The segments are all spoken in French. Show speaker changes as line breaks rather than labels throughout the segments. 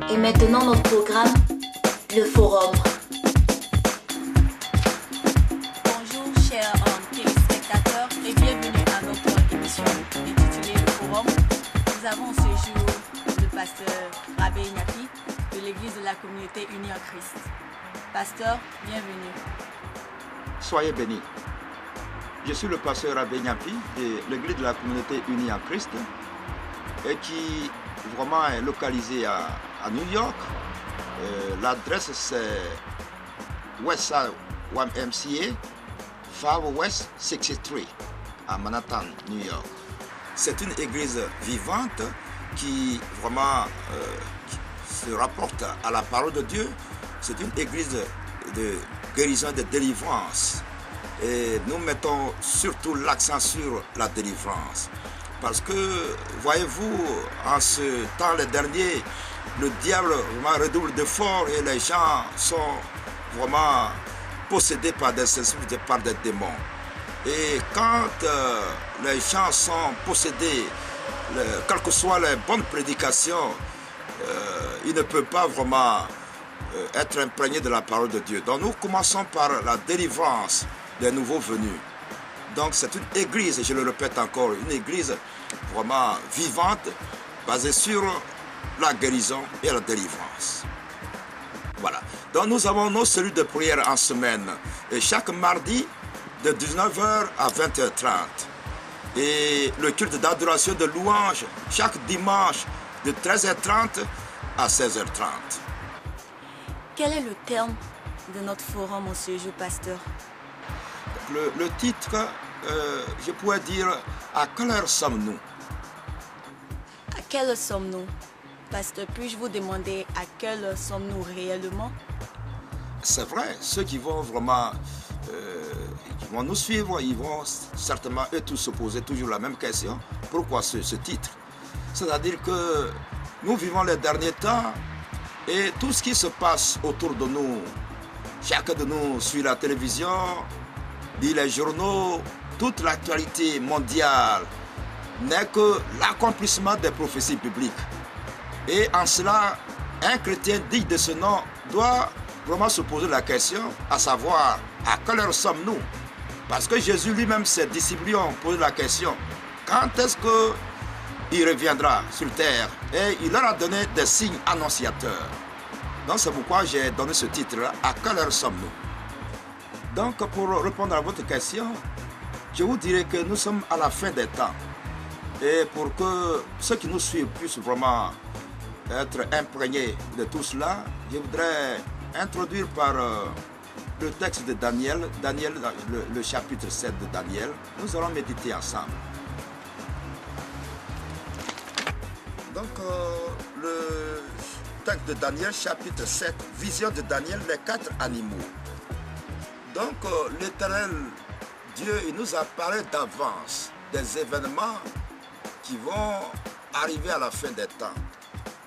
Et maintenant notre programme, le forum.
Bonjour chers téléspectateurs et bienvenue à notre émission intitulée Le Forum. Nous avons ce jour le pasteur Rabé Nyapi de l'église de la communauté unie en Christ. Pasteur, bienvenue.
Soyez bénis. Je suis le pasteur Rabé Nyapi de l'église de la communauté unie en Christ et qui vraiment est localisée à New York. L'adresse c'est Westside YMCA 5 West 63 à Manhattan, New York. C'est une église vivante qui vraiment se rapporte à la parole de Dieu. C'est une église de guérison et de délivrance. Et nous mettons surtout l'accent sur la délivrance. Parce que, voyez-vous, en ce temps les derniers, le diable vraiment redouble d'efforts et les gens sont vraiment possédés par des esprits, par des démons. Et quand les gens sont possédés, quelles que soient les bonnes prédications, ils ne peuvent pas vraiment être imprégnés de la parole de Dieu. Donc nous commençons par la délivrance des nouveaux venus. Donc c'est une église, et je le répète encore, une église vraiment vivante, basée sur la guérison et la délivrance. Voilà. Donc nous avons nos cellules de prière en semaine, et chaque mardi de 19h à 20h30. Et le culte d'adoration de louange chaque dimanche de 13h30 à 16h30.
Quel est le terme de notre forum en ce jour, pasteur?
Le titre, je pourrais dire, à quelle heure sommes-nous?
À quelle heure sommes-nous? Pasteur, puis-je vous demander à quelle heure sommes-nous réellement?
C'est vrai, ceux qui vont vraiment qui vont nous suivre, ils vont certainement eux tous se poser toujours la même question. Pourquoi ce titre? C'est-à-dire que nous vivons les derniers temps et tout ce qui se passe autour de nous, chacun de nous suit la télévision, lit les journaux, toute l'actualité mondiale n'est que l'accomplissement des prophéties bibliques. Et en cela, un chrétien digne de ce nom doit vraiment se poser la question, à savoir, à quelle heure sommes-nous? Parce que Jésus lui-même, ses disciples ont posé la question, quand est-ce qu'il reviendra sur terre? Et il leur a donné des signes annonciateurs. Donc c'est pourquoi j'ai donné ce titre-là, à quelle heure sommes-nous? Donc pour répondre à votre question, je vous dirais que nous sommes à la fin des temps. Et pour que ceux qui nous suivent puissent vraiment être imprégnés de tout cela, je voudrais introduire par le texte de Daniel, le chapitre 7 de Daniel. Nous allons méditer ensemble. Donc le texte de Daniel, chapitre 7, vision de Daniel, les 4 animaux. Donc l'Éternel Dieu, il nous a parlé d'avance des événements qui vont arriver à la fin des temps.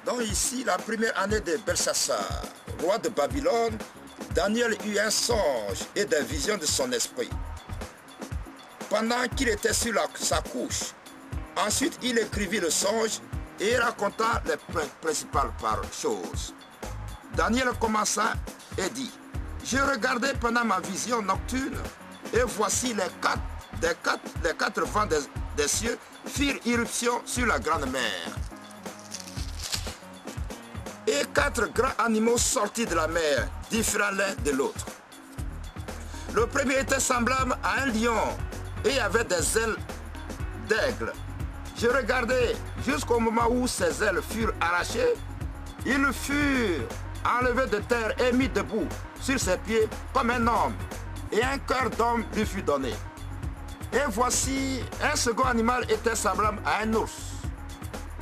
Donc ici, la première année de Belchassar, roi de Babylone, Daniel eut un songe et des visions de son esprit. Pendant qu'il était sur sa couche, ensuite il écrivit le songe et raconta les principales choses. Daniel commença et dit, je regardais pendant ma vision nocturne, et voici les quatre vents des cieux firent irruption sur la grande mer. Et 4 grands animaux sortis de la mer, différents l'un de l'autre. Le premier était semblable à un lion et avait des ailes d'aigle. Je regardais jusqu'au moment où ses ailes furent arrachées. Ils furent enlevés de terre et mis debout sur ses pieds comme un homme, et un cœur d'homme lui fut donné. Et voici, un second animal était semblable à un ours,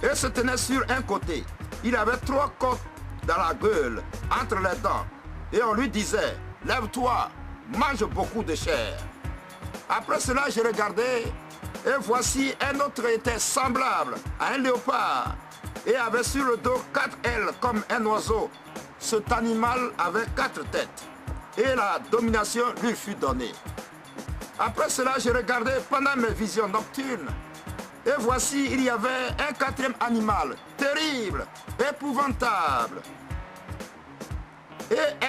et se tenait sur un côté. Il avait 3 côtes dans la gueule, entre les dents, et on lui disait, lève-toi, mange beaucoup de chair. Après cela, je regardais, et voici, un autre était semblable à un léopard, et avait sur le dos 4 ailes comme un oiseau. Cet animal avait 4 têtes, et la domination lui fut donnée. Après cela, je regardais pendant mes visions nocturnes, Et voici, il y avait un quatrième animal, terrible, épouvantable et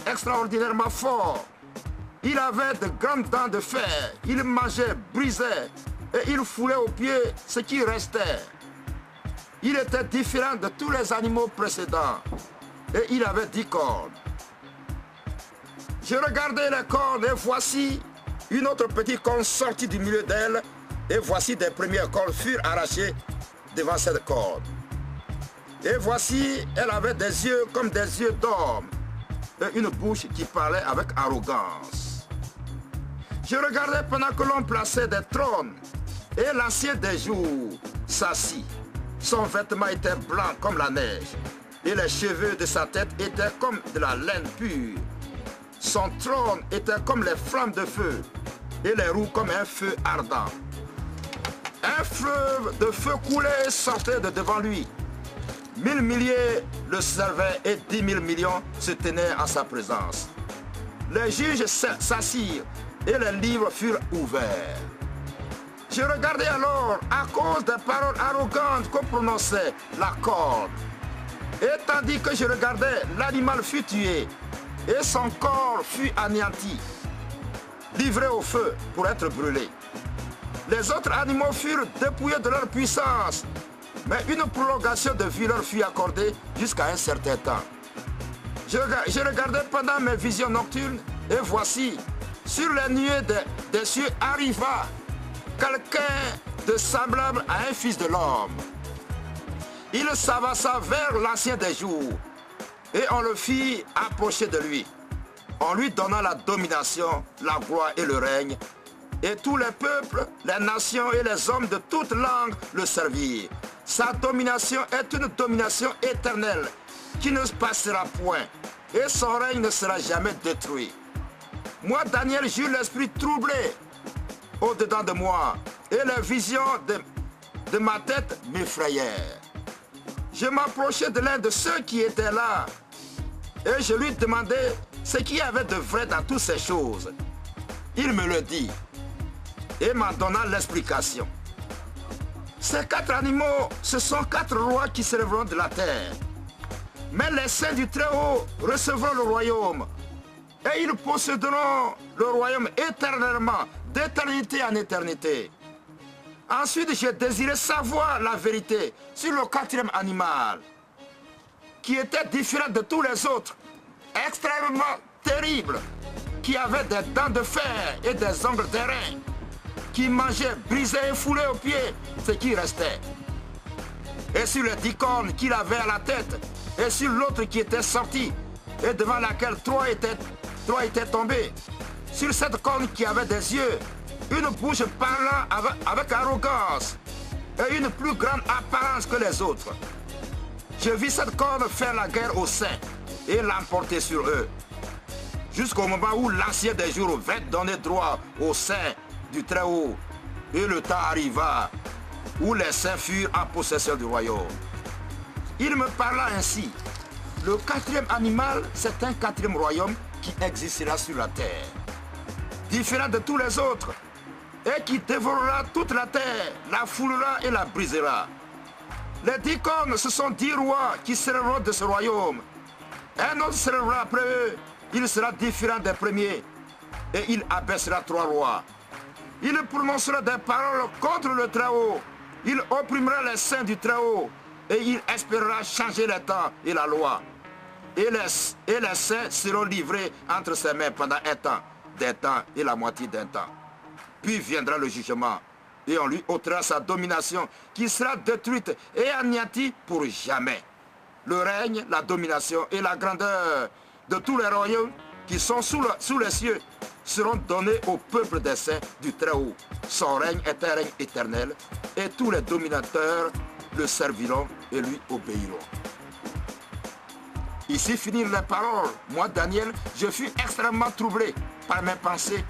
extraordinairement fort. Il avait de grandes dents de fer, il mangeait, brisait et il foulait aux pieds ce qui restait. Il était différent de tous les animaux précédents et il avait 10 cornes. Je regardais les cornes et voici une autre petite corne sortie du milieu d'elle et voici des premières cornes furent arrachées devant cette corne. Et voici, elle avait des yeux comme des yeux d'homme et une bouche qui parlait avec arrogance. Je regardais pendant que l'on plaçait des trônes et l'ancien des jours s'assit. Son vêtement était blanc comme la neige et les cheveux de sa tête étaient comme de la laine pure. Son trône était comme les flammes de feu et les roues comme un feu ardent. Un fleuve de feu coulait et sortait de devant lui. 1000 milliers le servaient et 10 000 millions se tenaient en sa présence. Les juges s'assirent et les livres furent ouverts. Je regardais alors à cause des paroles arrogantes que prononçait la corne. Et tandis que je regardais, l'animal fut tué et son corps fut anéanti, livré au feu pour être brûlé. Les autres animaux furent dépouillés de leur puissance, mais une prolongation de vie leur fut accordée jusqu'à un certain temps. Je regardais pendant mes visions nocturnes et voici, sur les nuées des cieux arriva quelqu'un de semblable à un fils de l'homme. Il s'avança vers l'ancien des jours et on le fit approcher de lui. On lui donna la domination, la gloire et le règne. Et tous les peuples, les nations et les hommes de toute langue le servirent. Sa domination est une domination éternelle qui ne passera point. Et son règne ne sera jamais détruit. Moi, Daniel, j'eus l'esprit troublé au-dedans de moi. Et les visions de ma tête m'effrayèrent. Je m'approchai de l'un de ceux qui étaient là. Et je lui demandai ce qu'il y avait de vrai dans toutes ces choses. Il me le dit et m'en donna l'explication. Ces 4 animaux, ce sont 4 rois qui se lèveront de la terre. Mais les saints du Très-Haut recevront le royaume et ils posséderont le royaume éternellement, d'éternité en éternité. Ensuite, j'ai désiré savoir la vérité sur le 4e animal, qui était différent de tous les autres, extrêmement terrible, qui avait des dents de fer et des ongles d'airain, qui mangeait, brisait et foulait aux pieds ce qui restait. Et sur les 10 cornes qu'il avait à la tête, et sur l'autre qui était sorti, et devant laquelle 3 étaient tombés, sur cette corne qui avait des yeux, une bouche parlant avec arrogance et une plus grande apparence que les autres. Je vis cette corne faire la guerre aux saints et l'emporter sur eux, jusqu'au moment où l'ancien des jours vint donner droit aux saints du Très-Haut. Et le temps arriva où les saints furent en possession du royaume. Il me parla ainsi. Le 4e animal, c'est un 4e royaume qui existera sur la terre, différent de tous les autres, et qui dévorera toute la terre, la foulera et la brisera. Les 10 cornes, ce sont 10 rois qui seront de ce royaume. Un autre sera après eux, il sera différent des premiers, et il abaissera 3 rois. Il prononcera des paroles contre le Très-Haut, il opprimera les saints du Très-Haut, et il espérera changer les temps et la loi. Et les saints seront livrés entre ses mains pendant un temps, des temps et la moitié d'un temps. Puis viendra le jugement, et on lui ôtera sa domination, qui sera détruite et anéantie pour jamais. Le règne, la domination et la grandeur de tous les royaumes qui sont sous les cieux seront donnés au peuple des saints du Très-Haut. Son règne est un règne éternel, et tous les dominateurs le serviront et lui obéiront. Ici finirent les paroles. Moi, Daniel, je fus extrêmement troublé par mes pensées.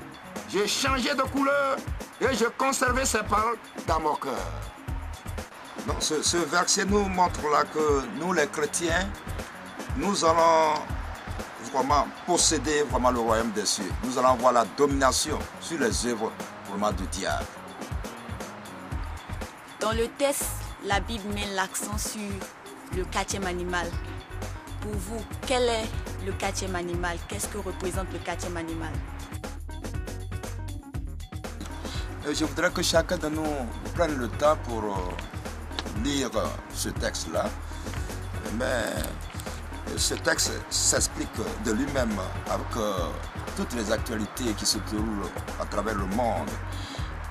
J'ai changé de couleur et je conservais ces paroles dans mon cœur. Donc, ce verset nous montre là que nous, les chrétiens, nous allons vraiment posséder vraiment le royaume des cieux. Nous allons avoir la domination sur les œuvres vraiment du diable.
Dans le test, la Bible met l'accent sur le 4e animal. Pour vous, quel est le 4e animal? Qu'est-ce que représente le 4e animal?
Je voudrais que chacun de nous prenne le temps pour lire ce texte-là. Mais ce texte s'explique de lui-même avec toutes les actualités qui se déroulent à travers le monde.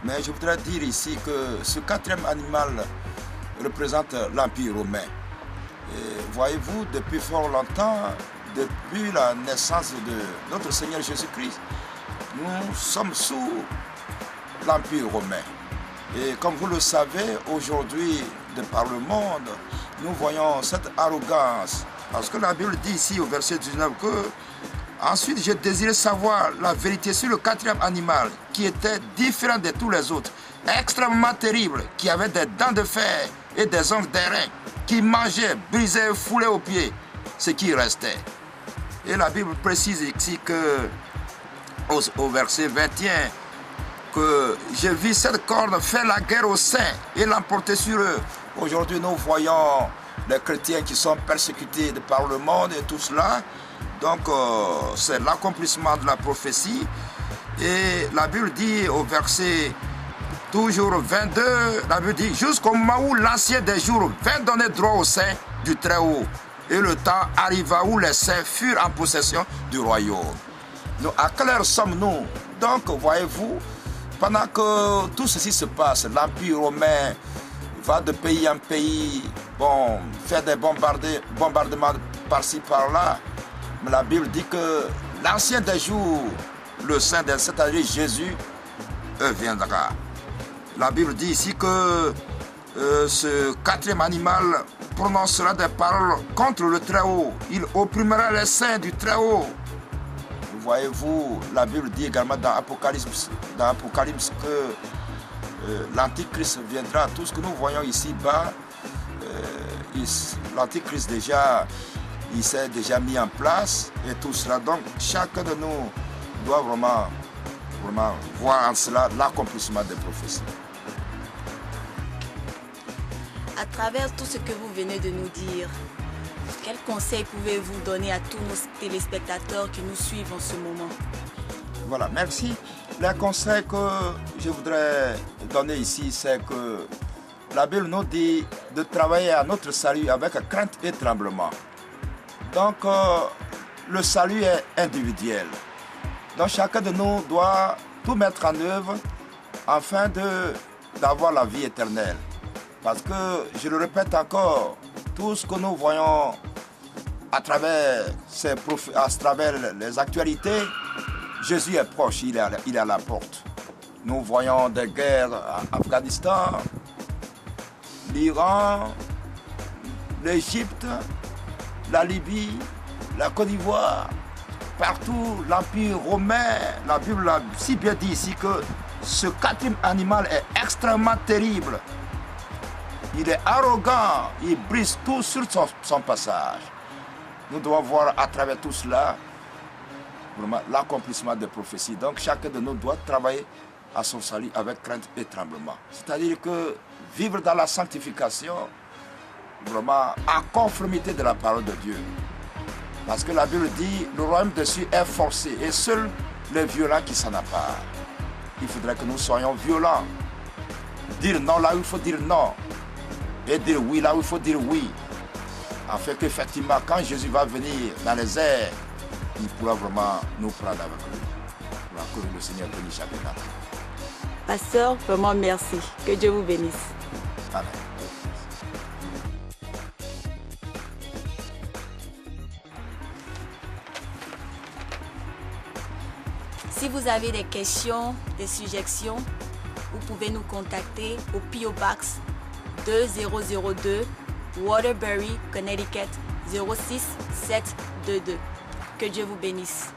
Mais je voudrais dire ici que ce 4e animal représente l'Empire romain. Et voyez-vous, depuis fort longtemps, depuis la naissance de notre Seigneur Jésus-Christ, nous sommes sous l'Empire romain. Et comme vous le savez, aujourd'hui, de par le monde, nous voyons cette arrogance. Parce que la Bible dit ici au verset 19 que ensuite je désirais savoir la vérité sur le 4e animal qui était différent de tous les autres, extrêmement terrible, qui avait des dents de fer et des ongles d'airain, qui mangeait, brisait, foulait aux pieds ce qui restait. Et la Bible précise ici que au verset 21 que je vis cette corne faire la guerre aux saints et l'emporter sur eux. Aujourd'hui, nous voyons les chrétiens qui sont persécutés de par le monde et tout cela. Donc, c'est l'accomplissement de la prophétie. Et la Bible dit au verset toujours 22, la Bible dit, jusqu'au moment où l'ancien des jours vint donner droit aux saints du Très-Haut. Et le temps arriva où les saints furent en possession du royaume. Nous, à quelle heure sommes-nous? Donc, voyez-vous, pendant que tout ceci se passe, l'Empire romain va de pays en pays, bon, faire des bombardements par-ci, par-là. Mais la Bible dit que l'ancien des jours, le saint des, c'est-à-dire Jésus, viendra. La Bible dit ici que ce 4e animal prononcera des paroles contre le Très-Haut. Il opprimera les saints du Très-Haut. Voyez-vous, la Bible dit également dans Apocalypse que l'Antichrist viendra. Tout ce que nous voyons ici-bas, l'Antichrist déjà, il s'est déjà mis en place et tout cela. Donc, chacun de nous doit vraiment voir en cela l'accomplissement des prophéties.
À travers tout ce que vous venez de nous dire, quel conseil pouvez-vous donner à tous nos téléspectateurs qui nous suivent en ce moment?
Voilà, merci. Le conseil que je voudrais donner ici, c'est que la Bible nous dit de travailler à notre salut avec crainte et tremblement. Donc, le salut est individuel. Donc, chacun de nous doit tout mettre en œuvre afin d'avoir la vie éternelle. Parce que, je le répète encore, tout ce que nous voyons à travers les actualités, Jésus est proche, il est à la porte. Nous voyons des guerres en Afghanistan, l'Iran, l'Égypte, la Libye, la Côte d'Ivoire, partout l'Empire romain. La Bible a si bien dit ici que ce 4e animal est extrêmement terrible. Il est arrogant, il brise tout sur son passage. Nous devons voir à travers tout cela l'accomplissement des prophéties. Donc chacun de nous doit travailler à son salut avec crainte et tremblement. C'est-à-dire que vivre dans la sanctification, vraiment en conformité de la parole de Dieu. Parce que la Bible dit, le royaume dessus est forcé et seuls les violents qui s'en accaparent. Il faudrait que nous soyons violents. Dire non là où il faut dire non. Et dire oui là où il faut dire oui. Afin qu'effectivement, quand Jésus va venir dans les airs, il pourra vraiment nous prendre avec lui. Pour que le Seigneur bénisse chacun d'entre nous.
Pasteur, vraiment merci. Que Dieu vous bénisse.
Amen.
Si vous avez des questions, des suggestions, vous pouvez nous contacter au P.O. Box 2002 Waterbury, Connecticut 06722. Que Dieu vous bénisse.